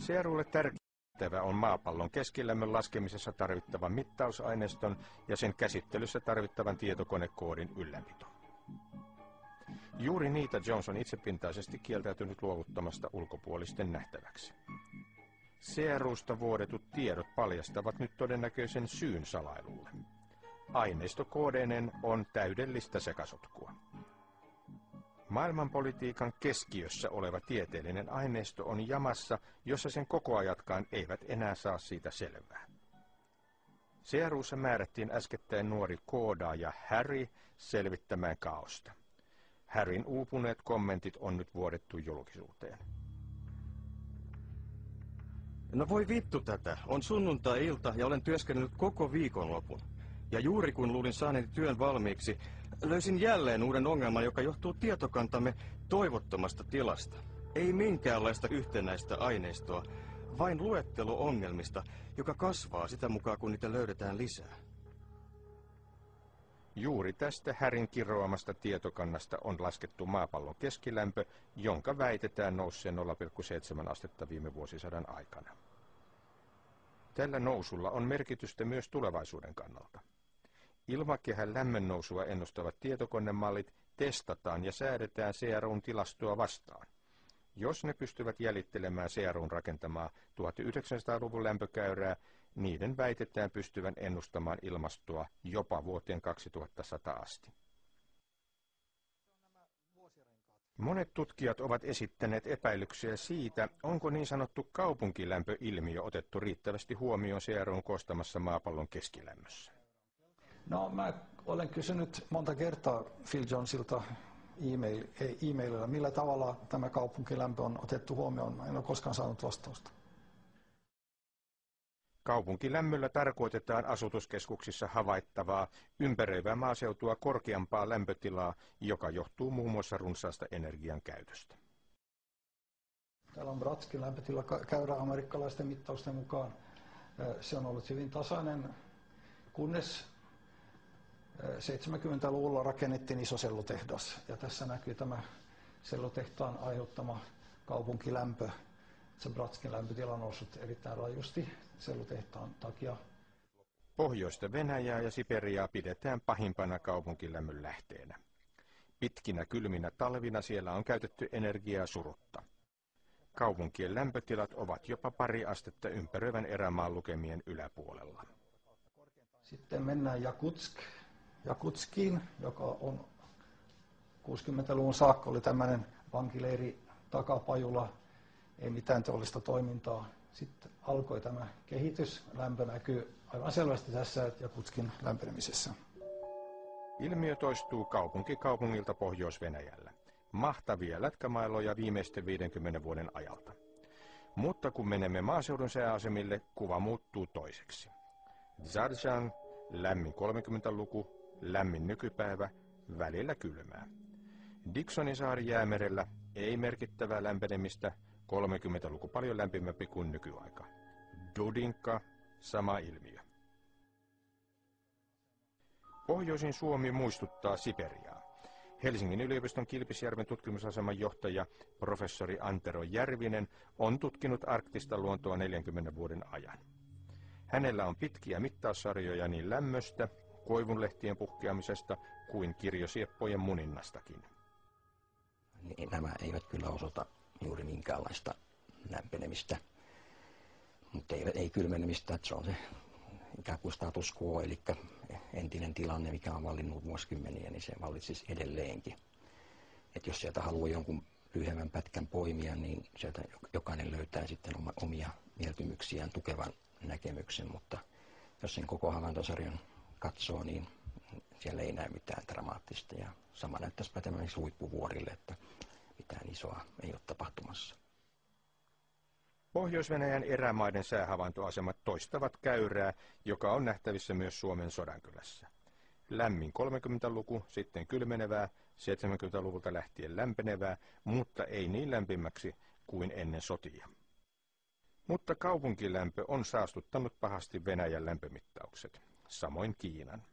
CRUlle tärkeä tehtävä on maapallon keskilämmön laskemisessa tarvittavan mittausaineiston ja sen käsittelyssä tarvittavan tietokonekoodin ylläpito. Juuri niitä Jones on itsepintaisesti kieltäytynyt luovuttamasta ulkopuolisten nähtäväksi. CRUsta vuodetut tiedot paljastavat nyt todennäköisen syyn salailulle. Aineistokoodeineen on täydellistä sekasotkua. Maailmanpolitiikan keskiössä oleva tieteellinen aineisto on jamassa, jossa sen kokoajatkaan eivät enää saa siitä selvää. CRUssa määrättiin äskettäin nuori koodaaja Harry selvittämään kaaosta. Harryn uupuneet kommentit on nyt vuodettu julkisuuteen. No voi vittu tätä. On sunnuntai-ilta ja olen työskennellyt koko viikonlopun. Ja juuri kun luulin saaneeni työn valmiiksi, löysin jälleen uuden ongelman, joka johtuu tietokantamme toivottomasta tilasta. Ei minkäänlaista yhtenäistä aineistoa, vain luettelo ongelmista, joka kasvaa sitä mukaan, kun niitä löydetään lisää. Juuri tästä Harryn kiroamasta tietokannasta on laskettu maapallon keskilämpö, jonka väitetään nousseen 0,7 astetta viime vuosisadan aikana. Tällä nousulla on merkitystä myös tulevaisuuden kannalta. Ilmakehän lämmönnousua ennustavat tietokonemallit testataan ja säädetään CRUn tilastoa vastaan. Jos ne pystyvät jäljittelemään CRUn rakentamaa 1900-luvun lämpökäyrää, niiden väitetään pystyvän ennustamaan ilmastoa jopa vuoteen 2100 asti. Monet tutkijat ovat esittäneet epäilyksiä siitä, onko niin sanottu kaupunkilämpöilmiö otettu riittävästi huomioon CRUn koostamassa maapallon keskilämmössä. No, mä olen kysynyt monta kertaa Phil Jonesilta e-maililla, millä tavalla tämä kaupunkilämpö on otettu huomioon. En ole koskaan saanut vastausta. Kaupunkilämmöllä tarkoitetaan asutuskeskuksissa havaittavaa ympäröivää maaseutua korkeampaa lämpötilaa, joka johtuu muun muassa runsaasta energian käytöstä. Täällä on Bratskin lämpötila käyrä amerikkalaisten mittausten mukaan. Se on ollut hyvin tasainen, kunnes 70-luvulla rakennettiin iso sellutehdas. Ja tässä näkyy tämä sellutehtaan aiheuttama kaupunkilämpö. Se Bratskin lämpötila on noussut erittäin rajusti sellutehtaan takia. Pohjoista Venäjää ja Siperiaa pidetään pahimpana kaupunkilämmön lähteenä. Pitkinä kylminä talvina siellä on käytetty energiaa surutta. Kaupunkien lämpötilat ovat jopa 2 astetta ympäröivän erämaan lukemien yläpuolella. Sitten mennään Jakutskiin, joka on 60-luvun saakka oli tämmöinen vankileiri takapajula, ei mitään teollista toimintaa. Sitten alkoi tämä kehitys, lämpö näkyy aivan selvästi tässä Jakutskin lämpenemisessä. Ilmiö toistuu kaupunki kaupungilta Pohjois-Venäjällä. Mahtavia lätkämailoja viimeisten 50 vuoden ajalta. Mutta kun menemme maaseudun sääasemille, kuva muuttuu toiseksi. Zardjan, lämmin 30-luku, lämmin nykypäivä, välillä kylmää. Diksonin saari Jäämerellä, ei merkittävää lämpenemistä, 30-luku paljon lämpimämpi kuin nykyaika. Dudinka, sama ilmiö. Pohjoisin Suomi muistuttaa Siperiaa. Helsingin yliopiston Kilpisjärven tutkimusaseman johtaja professori Antero Järvinen on tutkinut arktista luontoa 40 vuoden ajan. Hänellä on pitkiä mittaussarjoja niin lämmöstä, koivunlehtien puhkeamisesta kuin kirjosieppojen muninnastakin. Niin, nämä eivät kyllä osoita juuri minkäänlaista lämpenemistä, mutta ei kylmenemistä, että se on se ikään kuin status quo, eli entinen tilanne, mikä on vallinnut vuosikymmeniä, niin se vallitsisi edelleenkin. Että jos sieltä haluaa jonkun lyhyemmän pätkän poimia, niin sieltä jokainen löytää sitten omia mieltymyksiään tukevan näkemyksen, mutta jos sen koko havaintosarjan katsoo, niin siellä ei näe mitään dramaattista. Ja sama näyttäisi pätevän huippuvuorille, että mitään isoa ei ole tapahtumassa. Pohjois-Venäjän erämaiden säähavaintoasemat toistavat käyrää, joka on nähtävissä myös Suomen Sodankylässä. Lämmin 30-luku, sitten kylmenevää, 70-luvulta lähtien lämpenevää, mutta ei niin lämpimäksi kuin ennen sotia. Mutta kaupunkilämpö on saastuttanut pahasti Venäjän lämpömittaukset, samoin Kiinan.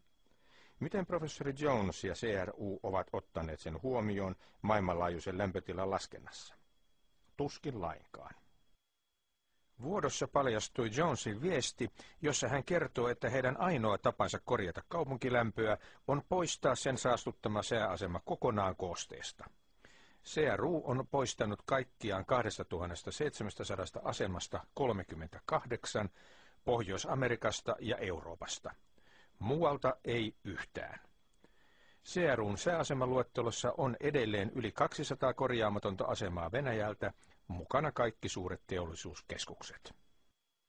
Miten professori Jones ja CRU ovat ottaneet sen huomioon maailmanlaajuisen lämpötilan laskennassa? Tuskin lainkaan. Vuodossa paljastui Jonesin viesti, jossa hän kertoo, että heidän ainoa tapansa korjata kaupunkilämpöä on poistaa sen saastuttama sääasema kokonaan koosteesta. CRU on poistanut kaikkiaan 2700 asemasta 38 Pohjois-Amerikasta ja Euroopasta. Muualta ei yhtään. CRUn sääasemaluettelossa on edelleen yli 200 korjaamatonta asemaa Venäjältä, mukana kaikki suuret teollisuuskeskukset.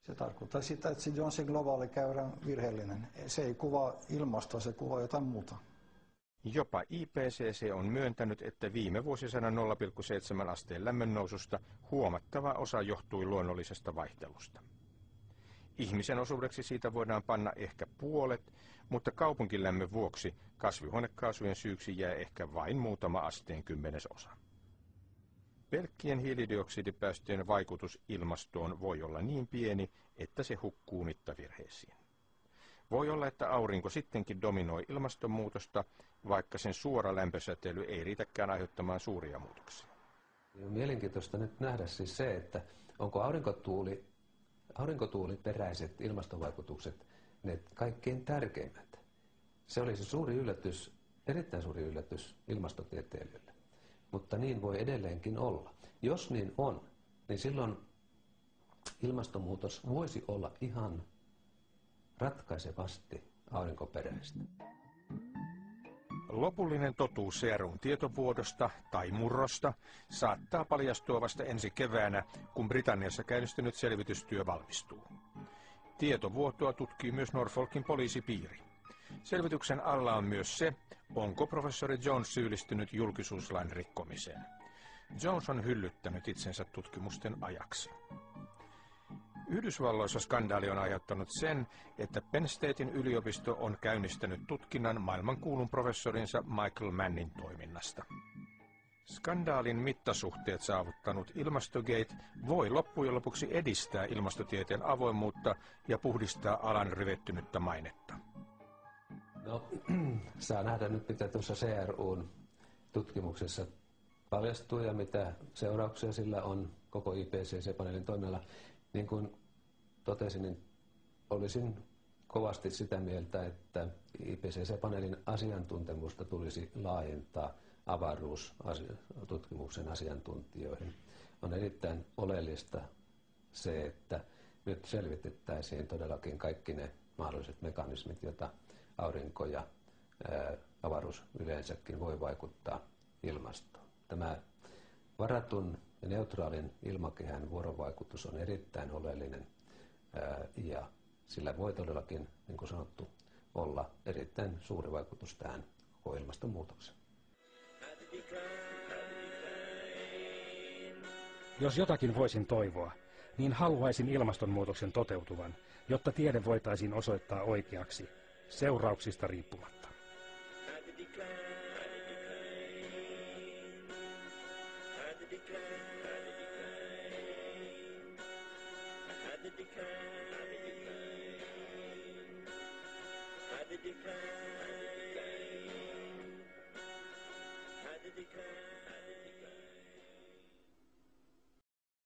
Se tarkoittaa sitä, että se Jonesin globaali käyrä on virheellinen. Se ei kuvaa ilmastoa, se kuvaa jotain muuta. Jopa IPCC on myöntänyt, että viime vuosisadan 0,7 asteen lämmönnoususta huomattava osa johtui luonnollisesta vaihtelusta. Ihmisen osuudeksi siitä voidaan panna ehkä puolet, mutta kaupunkilämmön vuoksi kasvihuonekaasujen syyksi jää ehkä vain muutama asteen 10-osa. Pelkkien hiilidioksidipäästöjen vaikutus ilmastoon voi olla niin pieni, että se hukkuu mittavirheisiin. Voi olla, että aurinko sittenkin dominoi ilmastonmuutosta, vaikka sen suora lämpösäteily ei riitäkään aiheuttamaan suuria muutoksia. On mielenkiintoista nyt nähdä siis se, että onko aurinkotuuliperäiset ilmastovaikutukset ne kaikkein tärkeimmät. Se oli se suuri yllätys, erittäin suuri yllätys ilmastotieteilijöille, mutta niin voi edelleenkin olla. Jos niin on, niin silloin ilmastonmuutos voisi olla ihan ratkaisevasti aurinkoperäistä. Lopullinen totuus CRUn tietovuodosta tai murrosta saattaa paljastua vasta ensi keväänä, kun Britanniassa käynnistynyt selvitystyö valmistuu. Tietovuotoa tutkii myös Norfolkin poliisipiiri. Selvityksen alla on myös se, onko professori Jones syyllistynyt julkisuuslain rikkomiseen. Jones on hyllyttänyt itsensä tutkimusten ajaksi. Yhdysvalloissa skandaali on aiheuttanut sen, että Penn Staten yliopisto on käynnistänyt tutkinnan maailmankuulun professorinsa Michael Mannin toiminnasta. Skandaalin mittasuhteet saavuttanut Ilmastogate voi loppujen lopuksi edistää ilmastotieteen avoimuutta ja puhdistaa alan rivettynyttä mainetta. No, saa nähdä nyt, mitä tuossa CRUn tutkimuksessa paljastuu ja mitä seurauksia sillä on koko IPCC-paneelin toiminnalla. Niin kuin totesin, niin olisin kovasti sitä mieltä, että IPCC-paneelin asiantuntemusta tulisi laajentaa avaruustutkimuksen asiantuntijoihin. On erittäin oleellista se, että nyt selvitettäisiin todellakin kaikki ne mahdolliset mekanismit, joita aurinko ja avaruus yleensäkin voi vaikuttaa ilmastoon. Tämä varatun ja neutraalin ilmakehän vuorovaikutus on erittäin oleellinen ja sillä voi todellakin, niin kuin sanottu, olla erittäin suuri vaikutus tähän koko ilmastonmuutokseen. Jos jotakin voisin toivoa, niin haluaisin ilmastonmuutoksen toteutuvan, jotta tiede voitaisiin osoittaa oikeaksi, seurauksista riippumatta. Decline.